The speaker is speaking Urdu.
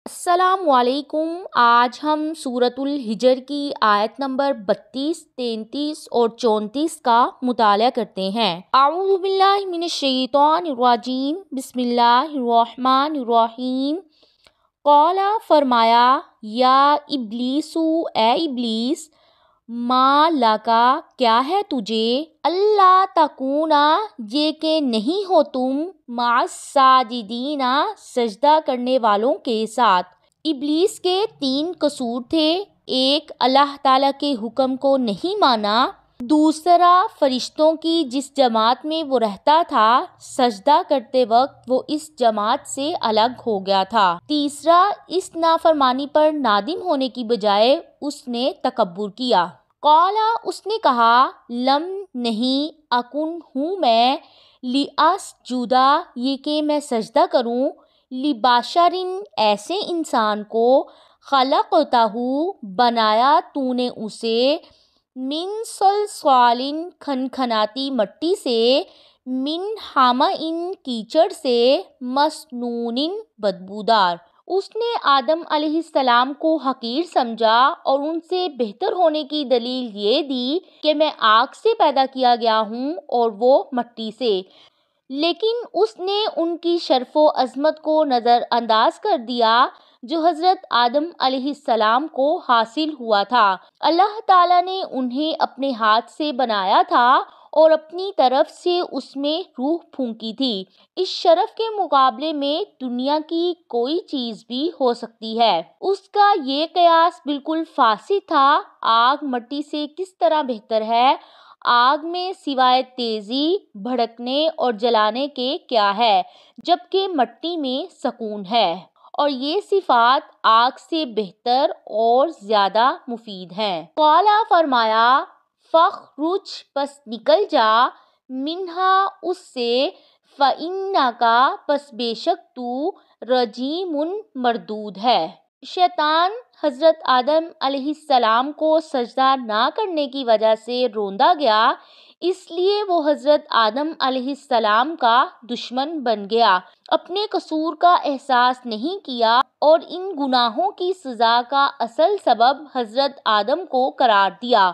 السلام علیکم۔ آج ہم سورۃ الحجر کی آیت نمبر 32، 33 اور 34 کا مطالعہ کرتے ہیں۔ اعوذ باللہ من الشیطان الرجیم، بسم اللہ الرحمن الرحیم۔ قال فرمایا، یا ابلیس، اے ابلیس، ما لکا کیا ہے تجھے، اللہ تکونا یہ کہ نہیں ہو تم، مع الساجدین سجدہ کرنے والوں کے ساتھ۔ ابلیس کے 3 قصور تھے۔ ایک، اللہ تعالیٰ کے حکم کو نہیں مانا۔ دوسرا، فرشتوں کی جس جماعت میں وہ رہتا تھا سجدہ کرتے وقت وہ اس جماعت سے الگ ہو گیا تھا۔ تیسرا، اس نافرمانی پر نادم ہونے کی بجائے اس نے تکبر کیا۔ قالا اس نے کہا، لم نہیں، اکن ہوں میں، لأسجدا یہ کہ میں سجدہ کروں، لبشرٍ ایسے انسان کو، خلقتہ بنایا تو نے اسے، من صلصال کھنکھناتی مٹی سے، من حمإ کیچڑ سے، مسنون بدبودار۔ اس نے آدم علیہ السلام کو حقیر سمجھا اور ان سے بہتر ہونے کی دلیل یہ دی کہ میں آگ سے پیدا کیا گیا ہوں اور وہ مٹی سے، لیکن اس نے ان کی شرف و عظمت کو نظر انداز کر دیا جو حضرت آدم علیہ السلام کو حاصل ہوا تھا۔ اللہ تعالیٰ نے انہیں اپنے ہاتھ سے بنایا تھا اور اپنی طرف سے اس میں روح پھونکی تھی۔ اس شرف کے مقابلے میں دنیا کی کوئی چیز بھی ہو سکتی ہے۔ اس کا یہ قیاس بالکل فاسد تھا۔ آگ مٹی سے کس طرح بہتر ہے؟ آگ میں سوائے تیزی، بھڑکنے اور جلانے کے کیا ہے، جبکہ مٹی میں سکون ہے، اور یہ صفات آگ سے بہتر اور زیادہ مفید ہیں۔ قالا فرمایا، فاخرج پس نکل جا، منہا اس سے، فإنک پس بے شک تو، رجیم مردود ہے۔ شیطان حضرت آدم علیہ السلام کو سجدہ نہ کرنے کی وجہ سے روندا گیا، اس لیے وہ حضرت آدم علیہ السلام کا دشمن بن گیا، اپنے قصور کا احساس نہیں کیا اور ان گناہوں کی سزا کا اصل سبب حضرت آدم کو قرار دیا۔